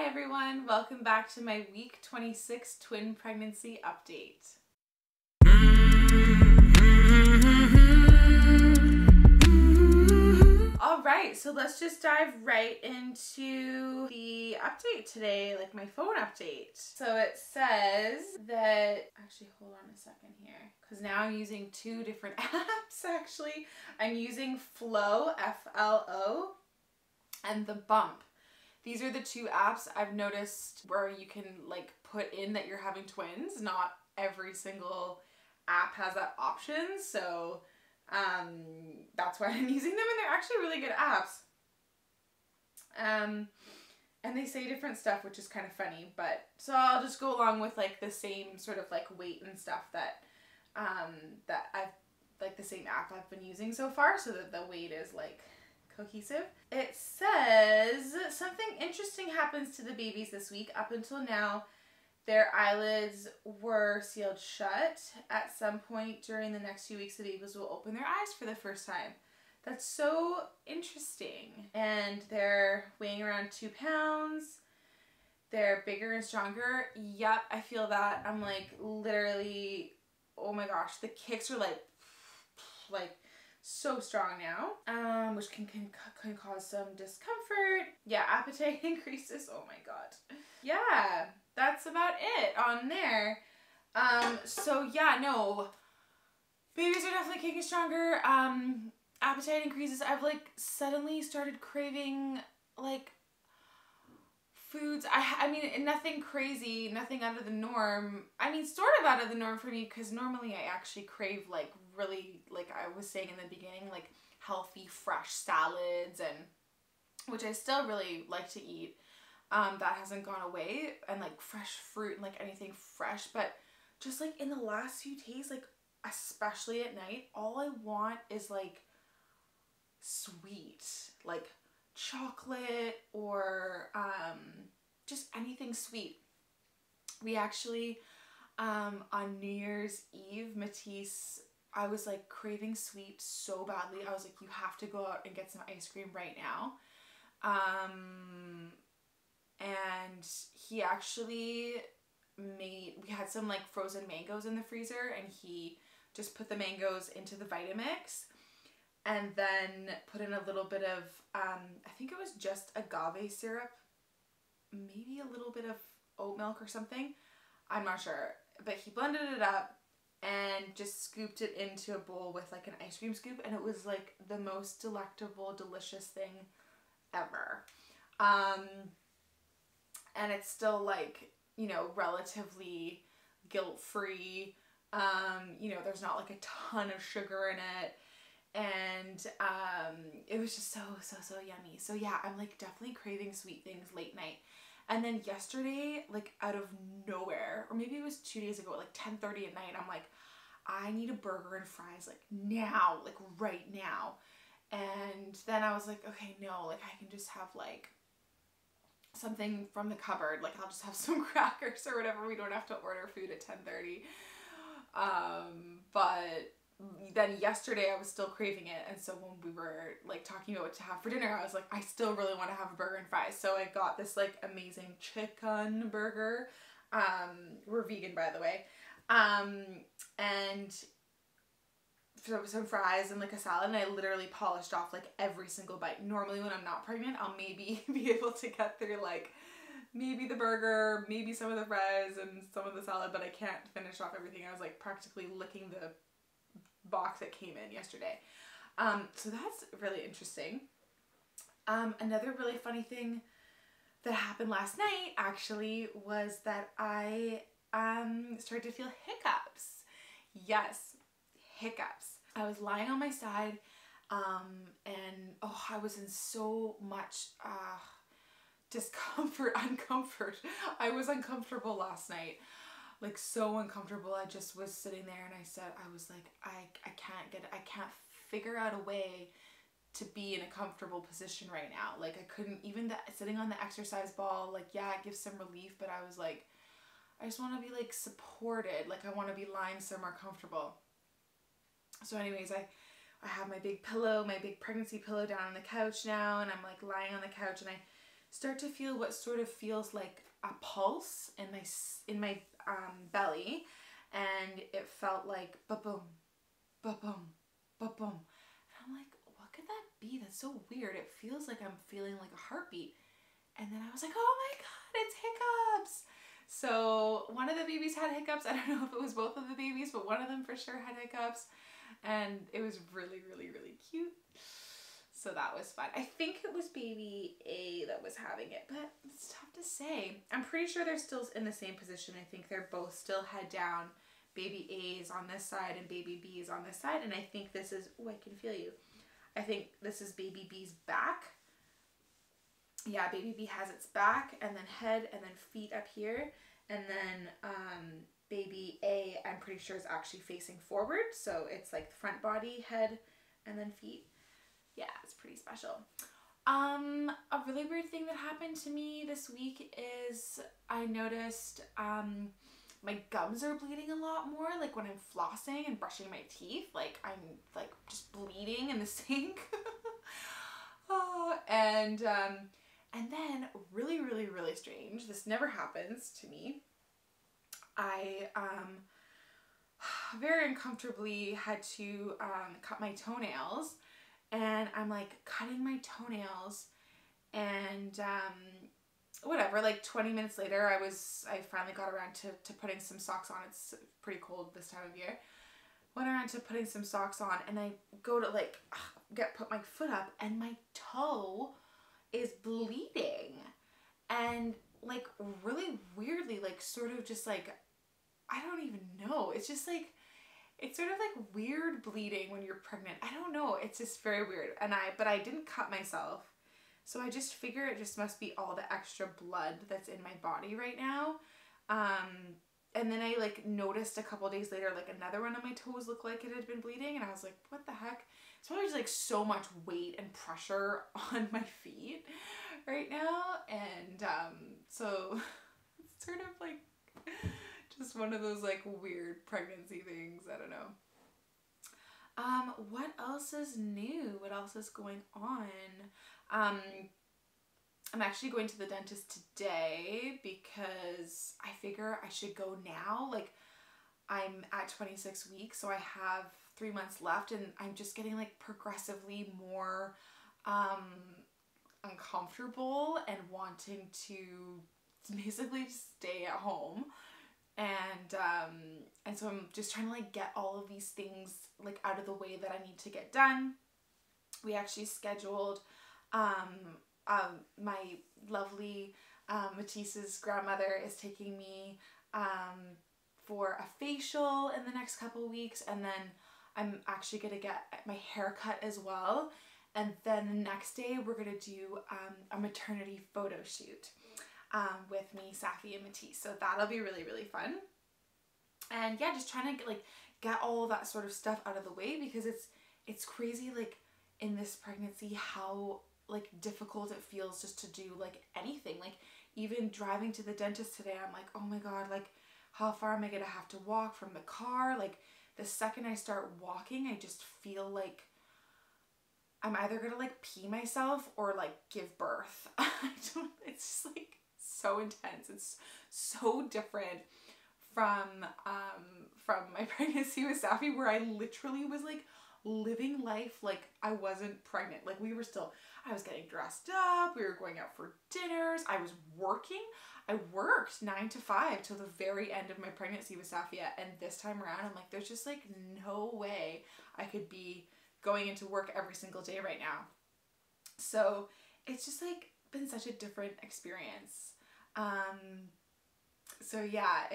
Hi everyone, welcome back to my week 26 twin pregnancy update. Alright, so let's just dive right into the update today, like my phone update. So it says that, actually hold on a second here, because now I'm using two different apps actually. I'm using Flow, F-L-O, and The Bump. These are the two apps I've noticed where you can like put in that you're having twins. Not every single app has that option, so that's why I'm using them, and they're actually really good apps. And they say different stuff, which is kind of funny, but so I'll just go along with like the same sort of like weight and stuff that that I've like the same app I've been using so far, so that the weight is like cohesive. It says something interesting happens to the babies this week. Up until now, their eyelids were sealed shut. At some point during the next few weeks, the babies will open their eyes for the first time. That's so interesting. And they're weighing around 2 pounds. They're bigger and stronger. Yep, I feel that. I'm like literally, oh my gosh, the kicks are like so strong now, which can cause some discomfort. Yeah, appetite increases. Oh my god. Yeah, that's about it on there. So yeah, no, babies are definitely kicking stronger. Appetite increases. I've like suddenly started craving like foods. I mean, nothing crazy, nothing out of the norm. I mean, sort of out of the norm for me, because normally I actually crave like really, like I was saying in the beginning, like healthy, fresh salads, and which I still really like to eat. That hasn't gone away, and like fresh fruit and like anything fresh, but just like in the last few days, like especially at night, all I want is like sweet, like chocolate or just anything sweet. We actually on New Year's Eve, Matisse, I was like craving sweet so badly. I was like, you have to go out and get some ice cream right now. And he actually we had some like frozen mangoes in the freezer, and he just put the mangoes into the Vitamix and then put in a little bit of, I think it was just agave syrup, maybe a little bit of oat milk or something. I'm not sure. But he blended it up and just scooped it into a bowl with like an ice cream scoop, and it was like the most delectable, delicious thing ever. And it's still like, you know, relatively guilt-free. You know, there's not like a ton of sugar in it. And it was just so yummy. So yeah, I'm like definitely craving sweet things late night. And then yesterday, like out of nowhere, or maybe it was 2 days ago, at like 10:30 at night, I'm like, I need a burger and fries like now, like right now. And then I was like, okay, no, like I can just have like something from the cupboard, like I'll just have some crackers or whatever. We don't have to order food at 10:30. But then yesterday I was still craving it, and so when we were like talking about what to have for dinner, I was like, I still really want to have a burger and fries. So I got this like amazing chicken burger. We're vegan, by the way. And some fries and like a salad, and I literally polished off like every single bite. Normally when I'm not pregnant, I'll maybe be able to get through like maybe the burger, maybe some of the fries and some of the salad, but I can't finish off everything. I was like practically licking the box that came in yesterday. So that's really interesting. Another really funny thing that happened last night actually was that I started to feel hiccups. Yes, hiccups. I was lying on my side, and oh, I was in so much discomfort, I was uncomfortable last night. Like so uncomfortable. I just was sitting there, and I said, I was like, I can't figure out a way to be in a comfortable position right now. Like I couldn't, even sitting on the exercise ball, like yeah, it gives some relief, but I was like, I just want to be like supported. Like I want to be lying somewhere comfortable. So anyways, I have my big pillow, my big pregnancy pillow down on the couch now, and I'm like lying on the couch, and I start to feel what sort of feels like a pulse in my belly, and it felt like ba-boom, ba-boom, ba-boom. And I'm like, what could that be? That's so weird. It feels like I'm feeling like a heartbeat. And then I was like, oh my God, it's hiccups. So one of the babies had hiccups. I don't know if it was both of the babies, but one of them for sure had hiccups. And it was really, really, really cute. So that was fun. I think it was baby A that was having it, but it's tough to say. I'm pretty sure they're still in the same position. I think they're both still head down. Baby A is on this side and baby B is on this side. And I think this is, oh, I can feel you. I think this is baby B's back. Yeah, baby B has its back and then head and then feet up here. And then baby A, I'm pretty sure is actually facing forward. So it's like front body, head, and then feet. Yeah, it's pretty special. A really weird thing that happened to me this week is I noticed my gums are bleeding a lot more, like when I'm flossing and brushing my teeth, like I'm like just bleeding in the sink. And then really, really, really strange, this never happens to me, I very uncomfortably had to cut my toenails. And I'm like cutting my toenails and whatever, like 20 minutes later I finally got around to putting some socks on. It's pretty cold this time of year. Went around to putting some socks on and I go to like put my foot up and my toe is bleeding. And like really weirdly, like sort of just like, I don't even know. It's just like, it's sort of like weird bleeding when you're pregnant. I don't know. It's just very weird. But I didn't cut myself. So I just figure it just must be all the extra blood that's in my body right now. And then I like noticed a couple days later, like another one of my toes looked like it had been bleeding. And I was like, what the heck? It's probably just like so much weight and pressure on my feet right now. And so it's sort of like just one of those like weird pregnancy things. I don't know. What else is new? What else is going on? I'm actually going to the dentist today because I figure I should go now. Like I'm at 26 weeks, so I have 3 months left and I'm just getting like progressively more uncomfortable and wanting to basically stay at home. And so I'm just trying to like get all of these things like out of the way that I need to get done. We actually scheduled my lovely Matisse's grandmother is taking me for a facial in the next couple of weeks, and then I'm actually gonna get my hair cut as well. And then the next day we're gonna do a maternity photo shoot with me, Safi, and Matisse. So that'll be really, really fun. And yeah, just trying to get all of that sort of stuff out of the way, because it's crazy like in this pregnancy how like difficult it feels just to do like anything. Like even driving to the dentist today, I'm like, oh my God, like how far am I gonna have to walk from the car? Like the second I start walking, I just feel like I'm either gonna like pee myself or like give birth. It's just like so intense. It's so different from my pregnancy with Safi, where I literally was like living life like I wasn't pregnant. Like I was getting dressed up, we were going out for dinners, I was working. I worked 9 to 5 till the very end of my pregnancy with Safia, and this time around I'm like, there's just like no way I could be going into work every single day right now. So it's just like been such a different experience. So yeah,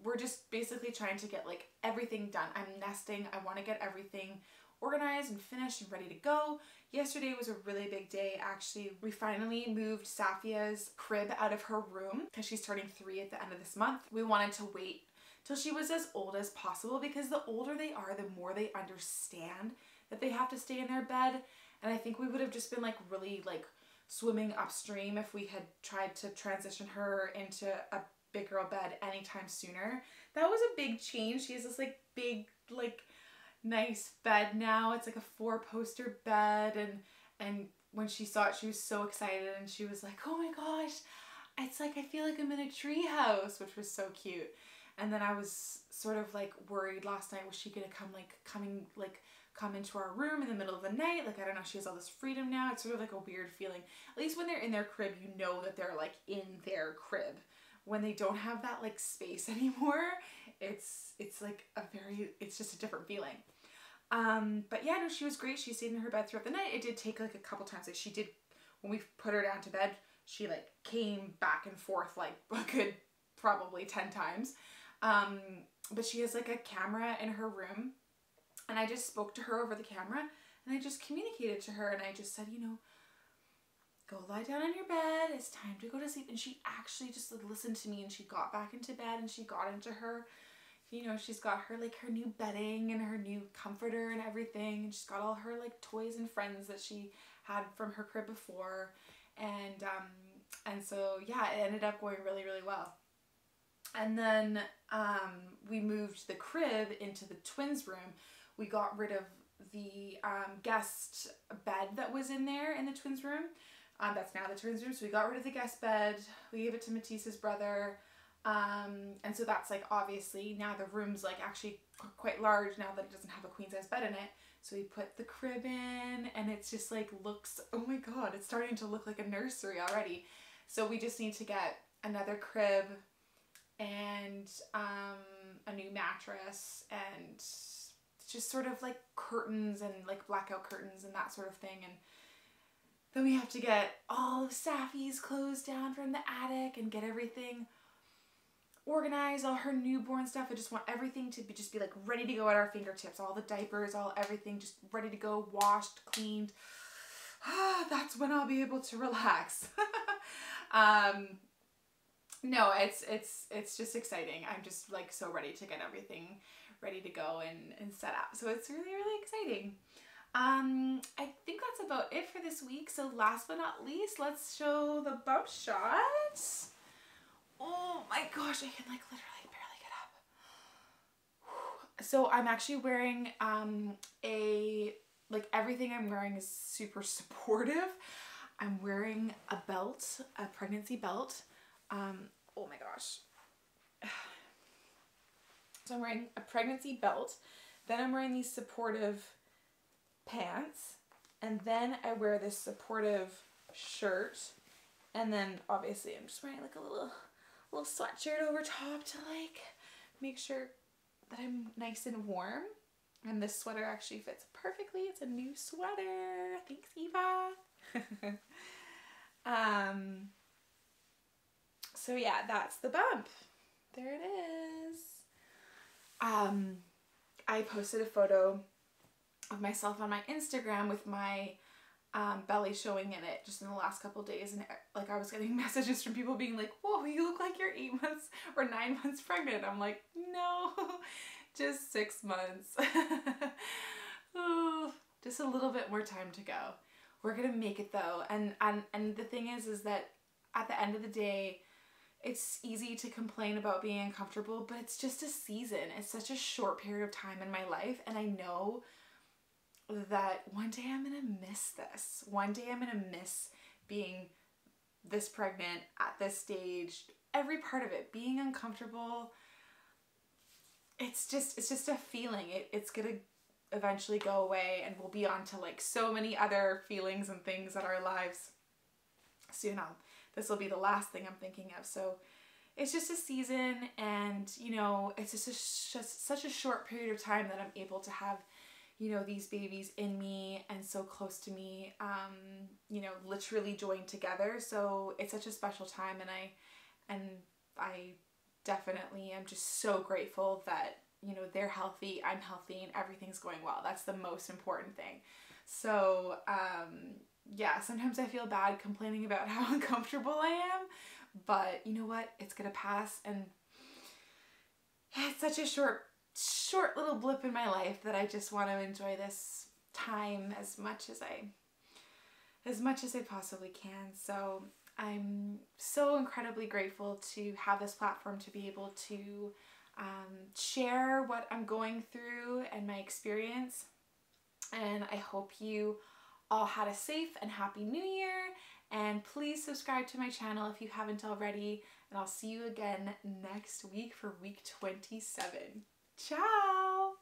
we're just basically trying to get like everything done. I'm nesting. I want to get everything organized and finished and ready to go. Yesterday was a really big day. Actually, we finally moved Safia's crib out of her room because she's turning 3 at the end of this month. We wanted to wait till she was as old as possible, because the older they are, the more they understand that they have to stay in their bed. And I think we would have just been like really like swimming upstream if we had tried to transition her into a big girl bed anytime sooner. That was a big change. She has this like big like nice bed now. It's like a 4-poster bed, and when she saw it, she was so excited, and she was like, oh my gosh, it's like I feel like I'm in a tree house, which was so cute. And then I was sort of like worried last night, was she gonna come into our room in the middle of the night? Like, I don't know, she has all this freedom now. It's sort of like a weird feeling. At least when they're in their crib, you know that they're like in their crib. When they don't have that like space anymore, it's like it's just a different feeling. But yeah, no, she was great. She stayed in her bed throughout the night. It did take like a couple times. Like, she did, when we put her down to bed, she like came back and forth like a good probably 10 times. But she has like a camera in her room, and I just spoke to her over the camera, and I just communicated to her, and I just said, you know, go lie down on your bed. It's time to go to sleep. And she actually just like listened to me, and she got back into bed, and she got into her, you know, she's got her like her new bedding and her new comforter and everything. And she's got all her like toys and friends that she had from her crib before. And so yeah, it ended up going really, really well. And then we moved the crib into the twins' room. We got rid of the guest bed that was in there in the twins' room. That's now the twins' room. So we got rid of the guest bed. We gave it to Matisse's brother. And so that's like, obviously now the room's like actually quite large now that it doesn't have a queen size bed in it. So we put the crib in, and it's just like looks, oh my God, it's starting to look like a nursery already. So we just need to get another crib and a new mattress, and just sort of like curtains and like blackout curtains and that sort of thing. And then we have to get all of Safi's clothes down from the attic and get everything organized, all her newborn stuff. I just want everything to be just be like ready to go at our fingertips. All the diapers, everything just ready to go, washed, cleaned. That's when I'll be able to relax. No, it's just exciting. I'm just like so ready to get everything ready to go and set up. So it's really, really exciting. I think that's about it for this week. So last but not least, let's show the bump shots. Oh my gosh, I can like literally barely get up. So I'm actually wearing everything I'm wearing is super supportive. I'm wearing a belt, a pregnancy belt. Oh my gosh. So I'm wearing a pregnancy belt. Then I'm wearing these supportive pants. And then I wear this supportive shirt. And then obviously I'm just wearing like a little sweatshirt over top to like make sure that I'm nice and warm. And this sweater actually fits perfectly. It's a new sweater. Thanks, Eva. So yeah, that's the bump. There it is. I posted a photo of myself on my Instagram with my belly showing in it just in the last couple days, and like I was getting messages from people being like, whoa, you look like you're 8 months or 9 months pregnant. I'm like, no, just 6 months. Ooh, just a little bit more time to go. We're gonna make it though. And the thing is that at the end of the day, it's easy to complain about being uncomfortable, but it's just a season. It's such a short period of time in my life, and I know that one day I'm gonna miss this. One day I'm gonna miss being this pregnant at this stage. Every part of it, being uncomfortable. It's just a feeling. It's gonna eventually go away, and we'll be on to like so many other feelings and things in our lives soon. This will be the last thing I'm thinking of. So it's just a season, and you know, it's just such a short period of time that I'm able to have, you know, these babies in me and so close to me, you know, literally joined together. So it's such a special time, and I definitely am just so grateful that, you know, they're healthy, I'm healthy, and everything's going well. That's the most important thing. So yeah, sometimes I feel bad complaining about how uncomfortable I am, but you know what? It's gonna pass, and it's such a short little blip in my life that I just want to enjoy this time as much as I possibly can. So I'm so incredibly grateful to have this platform to be able to share what I'm going through and my experience. And I hope you all had a safe and happy new year, and please subscribe to my channel if you haven't already, and I'll see you again next week for week 27. Ciao!